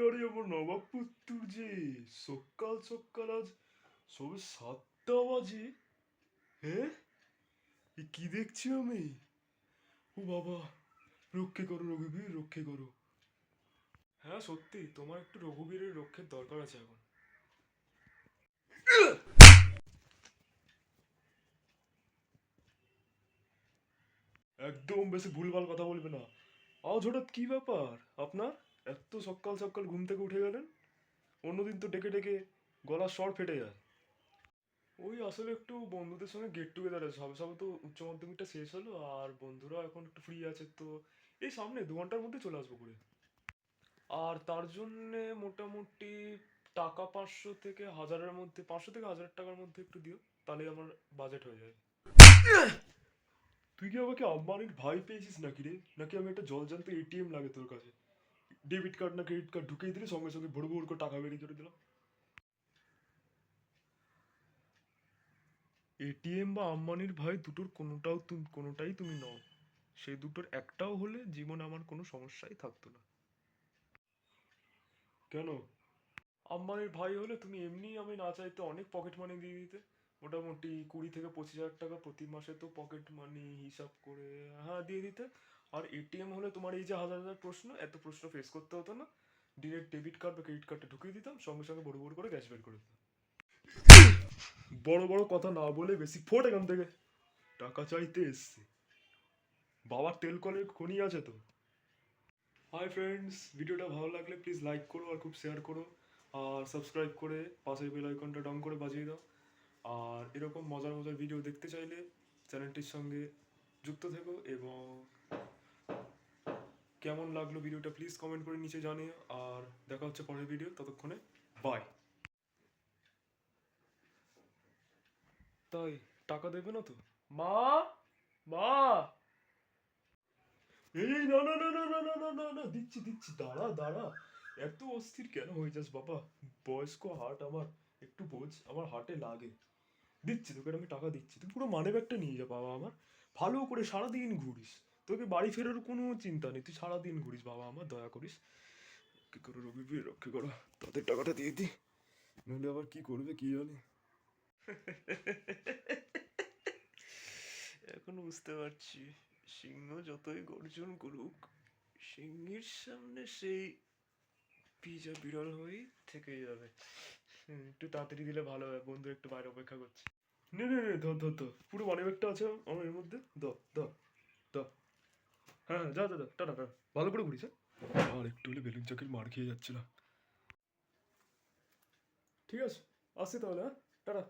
আরে আমার নবাব পুত্তুর যে সকাল সকাল আজ সবে 7টা বাজে। হ্যাঁ, এ কি দেখছি আমি? ও বাবা, রক্ষে করো রঘুবীর, রক্ষে করো। হ্যাঁ সত্যি, তোমার একটু রঘুবীরের রক্ষের দরকার আছে এখন। একদম বেশি ভুলভাল কথা বলবে না। আজ হঠাৎ কি ব্যাপার আপনার? এত সকাল সকাল ঘুম থেকে উঠে গেলেন? অন্যদিন তো ডেকে ডেকে গলার স্বর ফেটে যায়। ওই আসলে একটু বন্ধুদের সঙ্গে গেট টুগেদার আছে, সবে সবে তো উচ্চ মাধ্যমিকটা শেষ হলো, আর বন্ধুরা এখন একটু ফ্রি আছে তো এই সামনে 2 ঘন্টার মধ্যে চলে আসবো করে। আর তার জন্যে মোটামুটি টাকা 500 থেকে 1000-এর মধ্যে, 500 থেকে 1000 টাকার মধ্যে একটু দিও, তাহলে আমার বাজেট হয়ে যায়। তুই কি আমাকে আম্বানির ভাই পেয়েছিস নাকি রে? নাকি আমি একটা জলজান্ত এটিএম লাগে তোর কাছে? ডেবিট কার্ড না ক্রেডিট কার্ড ঢুকিয়ে দিলে সঙ্গে সঙ্গে ভোর ভোর করে টাকা বেরিয়ে করে দিলাম। এটিএম বা আম্বানির ভাই দুটোর কোনোটাই তুমি নও। সেই দুটোর একটাও হলে জীবনে আমার কোনো সমস্যাই থাকতো না। কেন? আম্বানির ভাই হলে তুমি এমনি আমি না চাইতে অনেক পকেট মানি দিয়ে দিতে। মোটামুটি 20 থেকে 25 হাজার টাকা প্রতি মাসে তো পকেট মানি হিসাব করে, হ্যাঁ, দিয়ে দিতে। আর এটিএম হলে তোমার এই যে হাজার হাজার প্রশ্ন, এত প্রশ্ন ফেস করতে হতো না। ডিরেক্ট ডেবিট কার্ড বা ক্রেডিট কার্ডে ঢুকিয়ে দিতাম, সঙ্গে সঙ্গে বড় বড় করে ক্যাশ বের করে দিতাম। বড় বড় কথা না বলে বেশি ফোট এখান থেকে। টাকা চাইতে এসছে, বাবার তেল কলের খনি আছে তো। হাই ফ্রেন্ডস, ভিডিওটা ভালো লাগলে প্লিজ লাইক করো আর খুব শেয়ার করো। আর সাবস্ক্রাইব করে পাশের বেল আইকনটা ডং করে বাজিয়ে দাও। আর এরকম মজার মজার ভিডিও দেখতে চাইলে চ্যানেলটির সঙ্গে যুক্ত থেকো, এবং কেমন লাগলো ভিডিওটা প্লিজ কমেন্ট করে নিচে জানিও। আর দেখা হচ্ছে পরের ভিডিও, ততক্ষণে বাই। তাই টাকা দেবে না তো? মা, মা, এই না না না না না না না না না, দিচ্ছি দিচ্ছি, দাঁড়া দাঁড়া। এত অস্থির কেন হয়ে যাস বাবা? বয়স্ক হার্ট আমার, একটু বোঝ, আমার হার্টে লাগে। দিচ্ছি তোকে, আমি টাকা দিচ্ছি, তুই পুরো মানি ব্যাগটা নিয়ে যা বাবা আমার। ভালো করে সারাদিন ঘুরিস, তোকে বাড়ি ফেরার কোনো চিন্তা নেই, তুই সারাদিন ঘুরিস বাবা আমার, দয়া করিস। কি করে রবি রক্ষে করো, তাদের টাকাটা দিয়ে দি, নইলে আবার কি করবে কি জানে। এখন বুঝতে পারছি, সিংহ যতই গর্জন করুক, সিংহের সামনে সেই পিজা বিড়াল হয়েই থেকে যাবে। একটু তাড়াতাড়ি দিলে ভালো হয়, বন্ধু একটু বাইরে অপেক্ষা করছে। নে নে নে, ধর ধর ধর, পুরো মানি ব্যাগটা আছে আমার এর মধ্যে, দ দ দ। হ্যাঁ হ্যাঁ, যা যা যা, টাটা টাটা, ভালো করে ঘুরিস, হ্যাঁ। আর একটু হলে বেলুন চাকির মার খেয়ে যাচ্ছিলাম। ঠিক আছে, আসছি তাহলে, হ্যাঁ, টাটা।